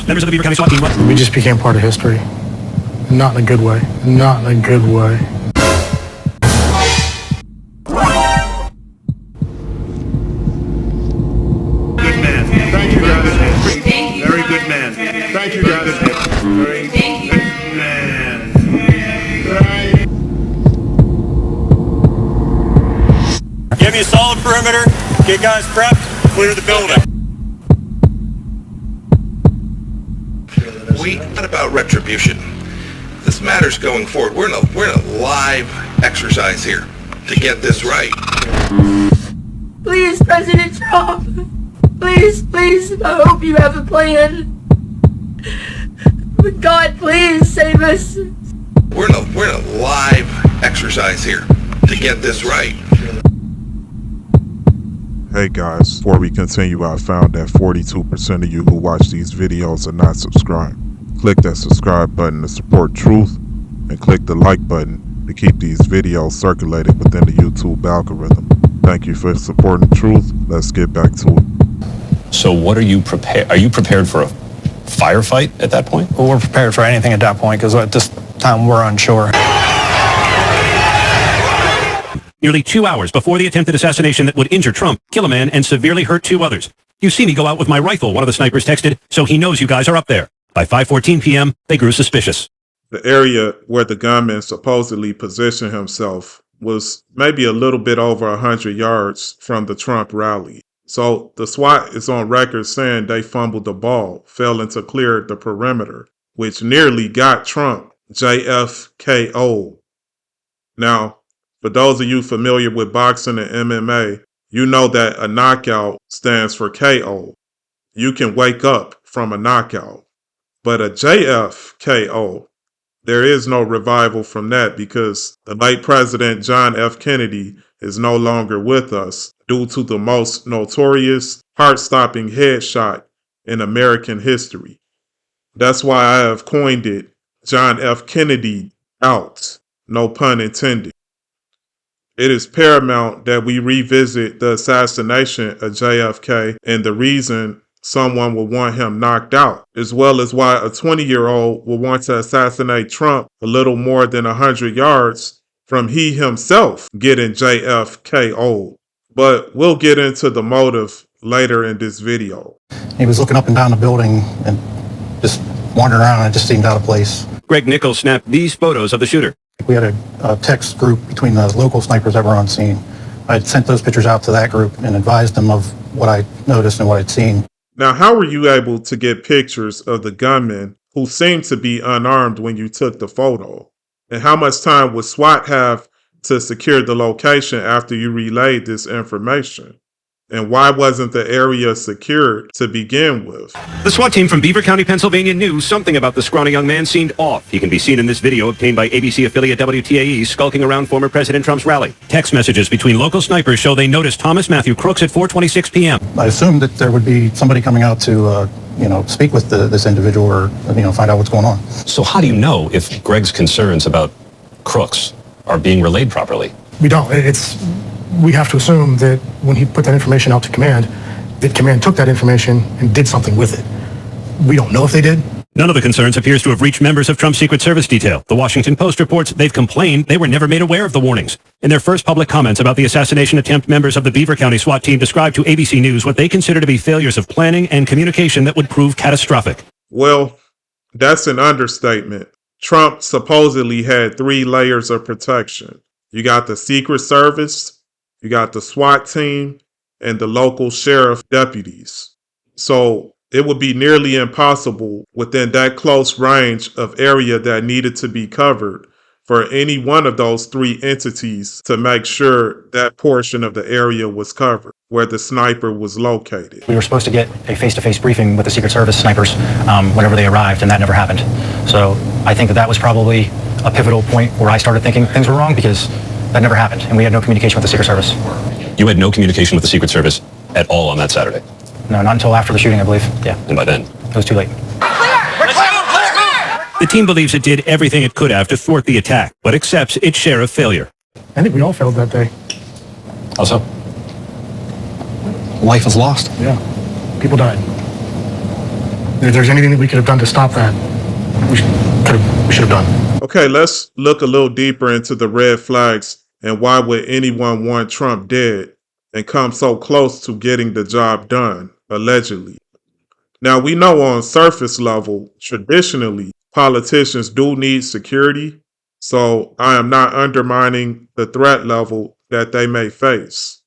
Members of the Beaver County SWAT team. We just became part of history. Not in a good way. Not in a good way. Good man. Thank you, guys. Very good man. Thank you, guys. Very good man. Give me a solid perimeter. Get guys prepped. Clear the building. We not about retribution. This matters going forward. We're in a live exercise here to get this right. Please, President Trump. Please, I hope you have a plan. But God, please save us. We're in a live exercise here to get this right. Hey guys, before we continue, I found that 42% of you who watch these videos are not subscribed. Click that subscribe button to support truth, and click the like button to keep these videos circulated within the YouTube algorithm. Thank you for supporting truth. Let's get back to it. So what are you prepared? Are you prepared for a firefight at that point? Well, we're prepared for anything at that point because at this time we're unsure. Nearly 2 hours before the attempted assassination that would injure Trump, kill a man, and severely hurt 2 others. You see me go out with my rifle, one of the snipers texted, so he knows you guys are up there. By 5:14 p.m., they grew suspicious. The area where the gunman supposedly positioned himself was maybe a little bit over 100 yards from the Trump rally. So the SWAT is on record saying they fumbled the ball, failing to clear the perimeter, which nearly got Trump JFK. Now, for those of you familiar with boxing and MMA, you know that a knockout stands for KO. You can wake up from a knockout. But a JFKO, there is no revival from that because the late President John F. Kennedy is no longer with us due to the most notorious, heart-stopping headshot in American history. That's why I have coined it John F. Kennedy out, no pun intended. It is paramount that we revisit the assassination of JFK and the reason someone will want him knocked out, as well as why a 20-year-old will want to assassinate Trump a little more than 100 yards from he himself getting JFK. But we'll get into the motive later in this video. He was looking up and down the building and just wandering around, and it just seemed out of place. Greg Nichols snapped these photos of the shooter. We had a text group between the local snipers that were on scene. I had sent those pictures out to that group and advised them of what I noticed and what I'd seen. Now, how were you able to get pictures of the gunman who seemed to be unarmed when you took the photo? And how much time would SWAT have to secure the location after you relayed this information? And why wasn't the area secured to begin with? The SWAT team from Beaver County, Pennsylvania knew something about the scrawny young man seemed off. He can be seen in this video obtained by ABC affiliate WTAE skulking around former President Trump's rally. Text messages between local snipers show they noticed Thomas Matthew Crooks at 4:26 p.m. I assumed that there would be somebody coming out to, speak with this individual or, find out what's going on. So how do you know if Greg's concerns about Crooks are being relayed properly? We don't. We have to assume that when he put that information out to command, that command took that information and did something with it. We don't know if they did. None of the concerns appears to have reached members of Trump's Secret Service detail. The Washington Post reports they've complained they were never made aware of the warnings. In their first public comments about the assassination attempt, members of the Beaver County SWAT team described to ABC News what they consider to be failures of planning and communication that would prove catastrophic. Well, that's an understatement. Trump supposedly had 3 layers of protection. You got the Secret Service, you got the SWAT team, and the local sheriff deputies. So it would be nearly impossible within that close range of area that needed to be covered for any one of those 3 entities to make sure that portion of the area was covered where the sniper was located. We were supposed to get a face-to-face briefing with the Secret Service snipers whenever they arrived, and that never happened. So I think that was probably a pivotal point where I started thinking things were wrong because that never happened, and we had no communication with the Secret Service. You had no communication with the Secret Service at all on that Saturday? No, not until after the shooting, I believe. Yeah. And by then? It was too late. The team believes it did everything it could have to thwart the attack, but accepts its share of failure. I think we all failed that day. How so? Life was lost. Yeah. People died. If there's anything that we could have done to stop that, we should have done. Okay, let's look a little deeper into the red flags and why would anyone want Trump dead and come so close to getting the job done, allegedly. Now, we know on surface level, traditionally, politicians do need security, so I am not undermining the threat level that they may face.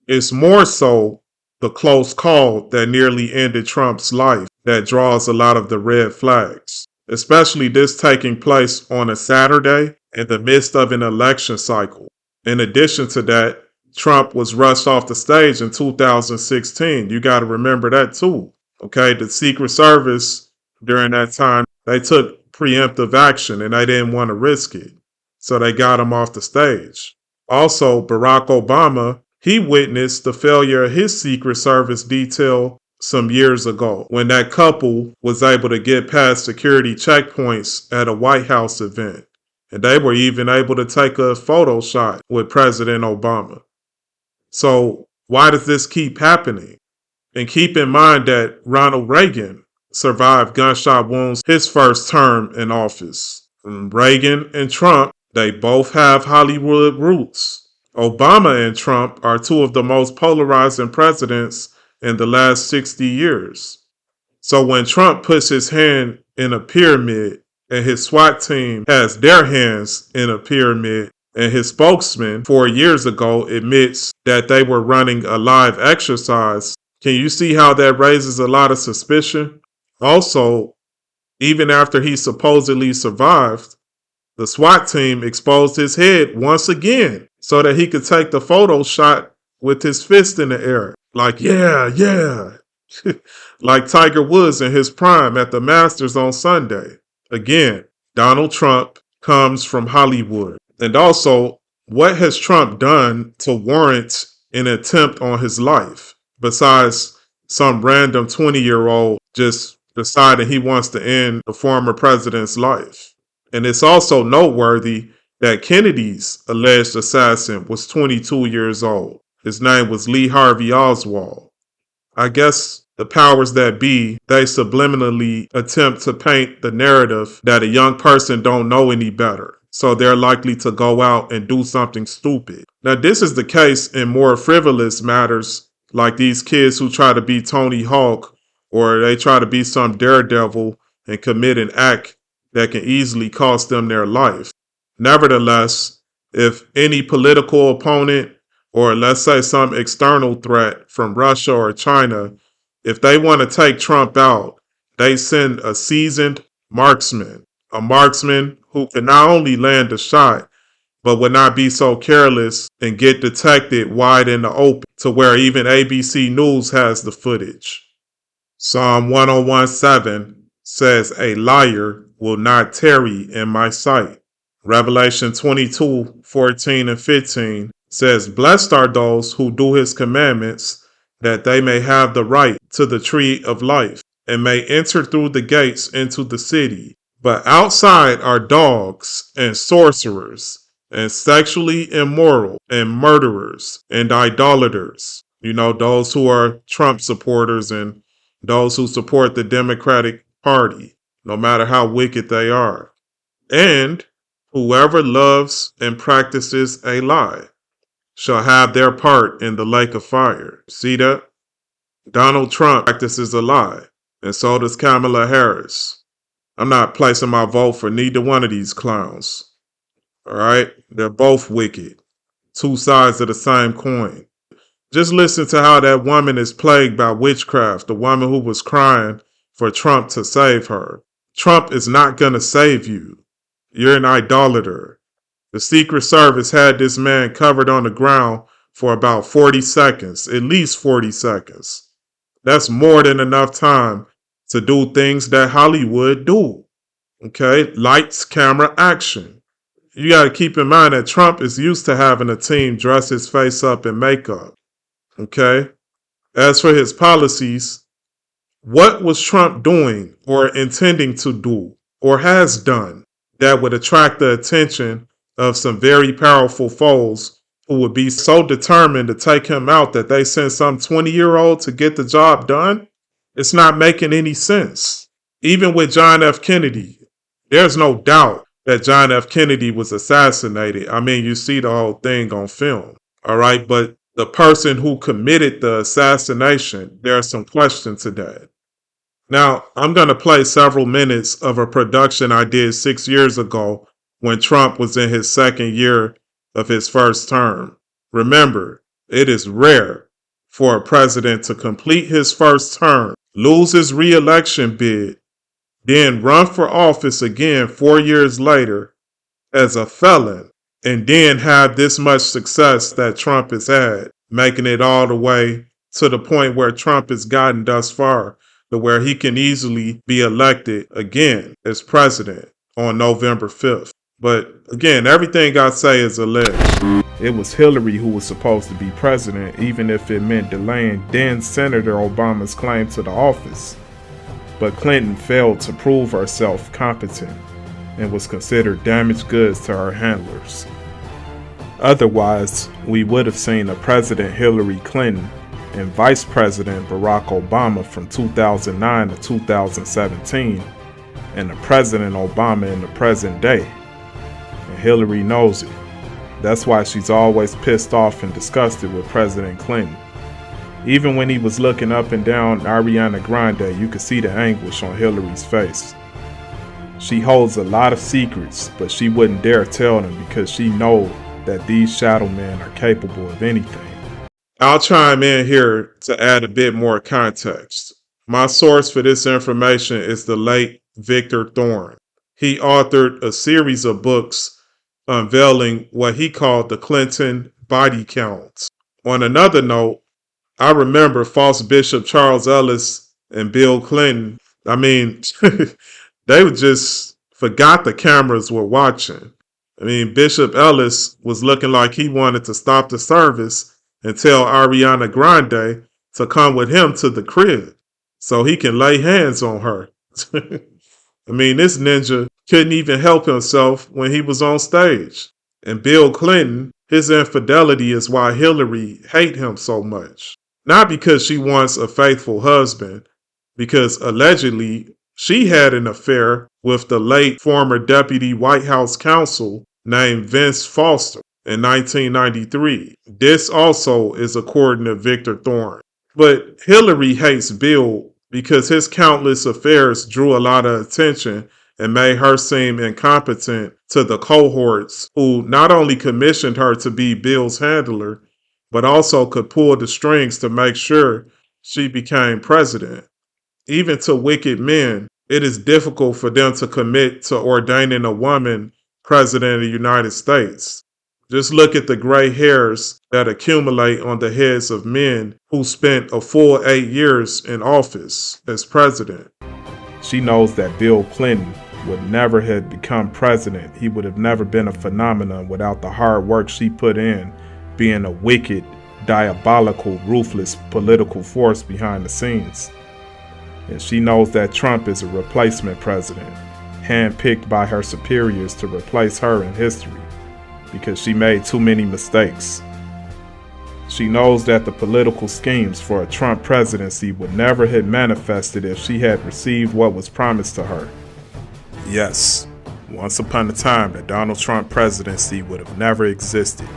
It's more so the close call that nearly ended Trump's life that draws a lot of the red flags, especially this taking place on a Saturday in the midst of an election cycle. In addition to that, Trump was rushed off the stage in 2016. You got to remember that too. Okay, the Secret Service during that time, they took preemptive action and they didn't want to risk it. So they got him off the stage. Also, Barack Obama, he witnessed the failure of his Secret Service detail some years ago when that couple was able to get past security checkpoints at a White House event. And they were even able to take a photo shot with President Obama. So why does this keep happening? And keep in mind that Ronald Reagan survived gunshot wounds his first term in office. And Reagan and Trump, they both have Hollywood roots. Obama and Trump are two of the most polarizing presidents in the last 60 years. So when Trump puts his hand in a pyramid and his SWAT team has their hands in a pyramid, and his spokesman 4 years ago admits that they were running a live exercise, can you see how that raises a lot of suspicion? Also, even after he supposedly survived, the SWAT team exposed his head once again so that he could take the photo shot with his fist in the air. Like, yeah. Like Tiger Woods in his prime at the Masters on Sunday. Again, Donald Trump comes from Hollywood. And also, what has Trump done to warrant an attempt on his life? Besides some random 20-year-old just deciding he wants to end the former president's life. And it's also noteworthy that Kennedy's alleged assassin was 22 years old. His name was Lee Harvey Oswald. I guess the powers that be, they subliminally attempt to paint the narrative that a young person don't know any better. So they're likely to go out and do something stupid. Now, this is the case in more frivolous matters, like these kids who try to be Tony Hawk, or they try to be some daredevil and commit an act that can easily cost them their life. Nevertheless, if any political opponent, or let's say some external threat from Russia or China, if they want to take Trump out, they send a seasoned marksman, a marksman who can not only land a shot, but would not be so careless and get detected wide in the open to where even ABC News has the footage. Psalm 101:7 says, "A liar will not tarry in my sight." Revelation 22:14 and 15 says, "Blessed are those who do his commandments, that they may have the right to the tree of life, and may enter through the gates into the city. But outside are dogs and sorcerers, and sexually immoral, and murderers, and idolaters." You know, those who are Trump supporters and those who support the Democratic Party, no matter how wicked they are. "And whoever loves and practices a lie shall have their part in the lake of fire." See that? Donald Trump practices a lie, and so does Kamala Harris. I'm not placing my vote for neither one of these clowns. All right? They're both wicked. Two sides of the same coin. Just listen to how that woman is plagued by witchcraft, the woman who was crying for Trump to save her. Trump is not going to save you. You're an idolater. The Secret Service had this man covered on the ground for about 40 seconds, at least 40 seconds. That's more than enough time to do things that Hollywood do. Okay? Lights, camera, action. You got to keep in mind that Trump is used to having a team dress his face up in makeup. Okay? As for his policies, what was Trump doing or intending to do or has done that would attract the attention of some very powerful foes who would be so determined to take him out that they send some 20-year-old to get the job done? It's not making any sense. Even with John F. Kennedy, there's no doubt that John F. Kennedy was assassinated. I mean, you see the whole thing on film, all right? But the person who committed the assassination, there's some question to that. Now, I'm going to play several minutes of a production I did 6 years ago when Trump was in his second year of his first term. Remember, it is rare for a president to complete his first term, lose his re-election bid, then run for office again 4 years later as a felon, and then have this much success that Trump has had, making it all the way to the point where Trump has gotten thus far to where he can easily be elected again as president on November 5th. But again, everything I say is alleged. It was Hillary who was supposed to be president, even if it meant delaying then Senator Obama's claim to the office. But Clinton failed to prove herself competent and was considered damaged goods to her handlers. Otherwise, we would have seen a President Hillary Clinton and Vice President Barack Obama from 2009 to 2017, and a President Obama in the present day. And Hillary knows it. That's why she's always pissed off and disgusted with President Clinton. Even when he was looking up and down Ariana Grande, you could see the anguish on Hillary's face. She holds a lot of secrets, but she wouldn't dare tell them because she knows that these shadow men are capable of anything. I'll chime in here to add a bit more context. My source for this information is the late Victor Thorne. He authored a series of books unveiling what he called the Clinton body counts. On another note, I remember false Bishop Charles Ellis and Bill Clinton. I mean, they just forgot the cameras were watching. I mean, Bishop Ellis was looking like he wanted to stop the service and tell Ariana Grande to come with him to the crib so he can lay hands on her. I mean, this ninja couldn't even help himself when he was on stage. And Bill Clinton, his infidelity is why Hillary hates him so much. Not because she wants a faithful husband, because allegedly she had an affair with the late former deputy White House counsel named Vince Foster in 1993. This also is according to Victor Thorne. But Hillary hates Bill because his countless affairs drew a lot of attention and made her seem incompetent to the cohorts who not only commissioned her to be Bill's handler, but also could pull the strings to make sure she became president. Even to wicked men, it is difficult for them to commit to ordaining a woman president of the United States. Just look at the gray hairs that accumulate on the heads of men who spent a full 8 years in office as president. She knows that Bill Clinton would never have become president. He would have never been a phenomenon without the hard work she put in, being a wicked, diabolical, ruthless political force behind the scenes. And she knows that Trump is a replacement president, handpicked by her superiors to replace her in history, because she made too many mistakes. She knows that the political schemes for a Trump presidency would never have manifested if she had received what was promised to her. Yes, once upon a time, the Donald Trump presidency would have never existed.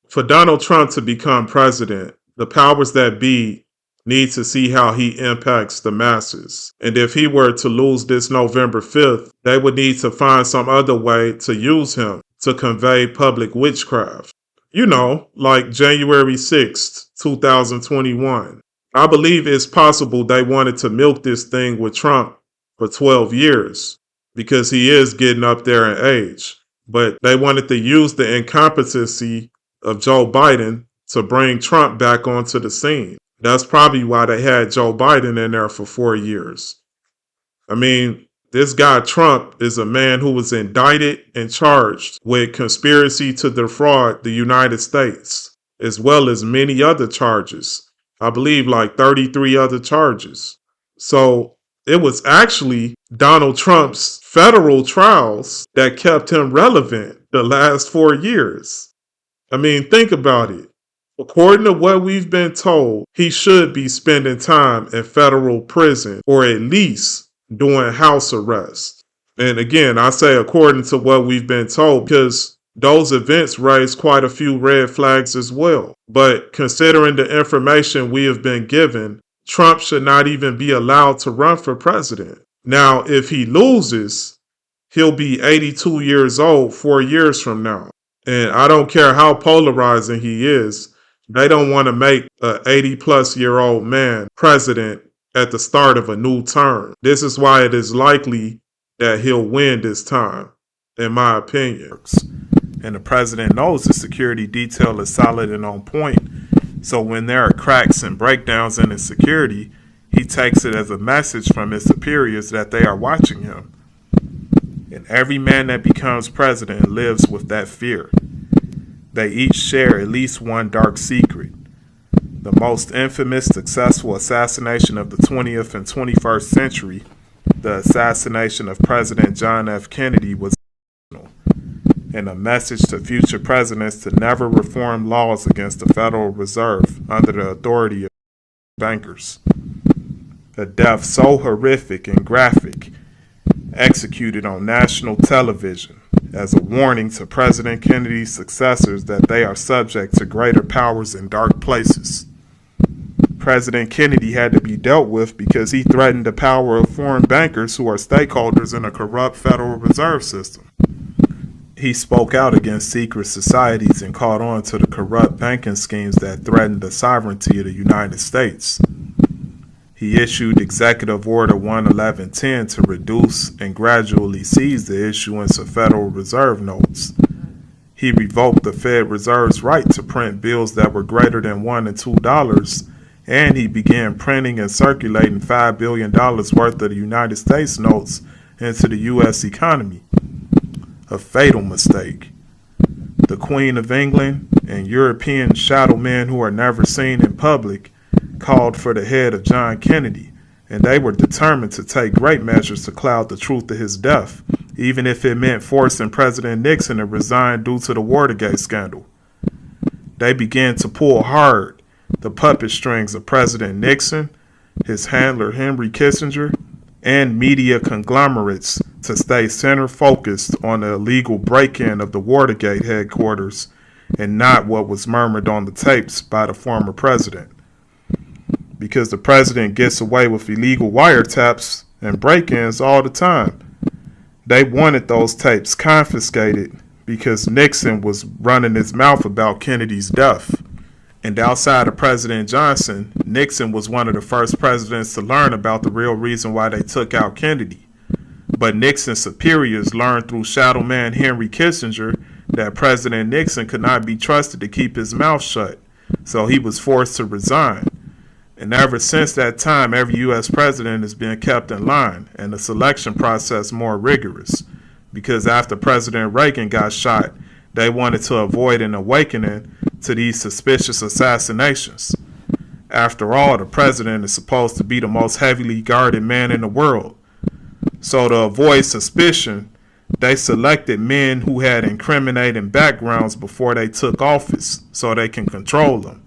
For Donald Trump to become president, the powers that be need to see how he impacts the masses. And if he were to lose this November 5th, they would need to find some other way to use him to convey public witchcraft. You know, like January 6th, 2021. I believe it's possible they wanted to milk this thing with Trump for 12 years because he is getting up there in age. But they wanted to use the incompetency of Joe Biden to bring Trump back onto the scene. That's probably why they had Joe Biden in there for 4 years. I mean, this guy Trump is a man who was indicted and charged with conspiracy to defraud the United States, as well as many other charges. I believe like 33 other charges. So it was actually Donald Trump's federal trials that kept him relevant the last 4 years. I mean, think about it. According to what we've been told, he should be spending time in federal prison or at least doing house arrest. And again, I say according to what we've been told because those events raised quite a few red flags as well. But considering the information we have been given, Trump should not even be allowed to run for president. Now, if he loses, he'll be 82 years old 4 years from now. And I don't care how polarizing he is, they don't want to make a 80-plus-year-old man president at the start of a new term. This is why it is likely that he'll win this time, in my opinion. And the president knows the security detail is solid and on point. So when there are cracks and breakdowns in his security, he takes it as a message from his superiors that they are watching him. And every man that becomes president lives with that fear. They each share at least one dark secret. The most infamous successful assassination of the 20th and 21st century, the assassination of President John F. Kennedy, was and a message to future presidents to never reform laws against the Federal Reserve under the authority of bankers. A death so horrific and graphic, executed on national television as a warning to President Kennedy's successors that they are subject to greater powers in dark places. President Kennedy had to be dealt with because he threatened the power of foreign bankers who are stakeholders in a corrupt Federal Reserve System. He spoke out against secret societies and caught on to the corrupt banking schemes that threatened the sovereignty of the United States. He issued Executive Order 11110 to reduce and gradually cease the issuance of Federal Reserve notes. He revoked the Fed Reserve's right to print bills that were greater than $1 and $2, and he began printing and circulating $5 billion worth of the United States notes into the U.S. economy. A fatal mistake. The Queen of England and European shadow men who are never seen in public called for the head of John Kennedy, and they were determined to take great measures to cloud the truth of his death, even if it meant forcing President Nixon to resign due to the Watergate scandal. They began to pull hard the puppet strings of President Nixon, his handler Henry Kissinger, and media conglomerates to stay center-focused on the illegal break-in of the Watergate headquarters and not what was murmured on the tapes by the former president. Because the president gets away with illegal wiretaps and break-ins all the time. They wanted those tapes confiscated because Nixon was running his mouth about Kennedy's death. And outside of President Johnson, Nixon was one of the first presidents to learn about the real reason why they took out Kennedy. But Nixon's superiors learned through shadow man Henry Kissinger that President Nixon could not be trusted to keep his mouth shut, so he was forced to resign. And ever since that time, every U.S. president has been kept in line and the selection process more rigorous. Because after President Reagan got shot, they wanted to avoid an awakening to these suspicious assassinations. After all, the president is supposed to be the most heavily guarded man in the world. So to avoid suspicion, they selected men who had incriminating backgrounds before they took office so they can control them.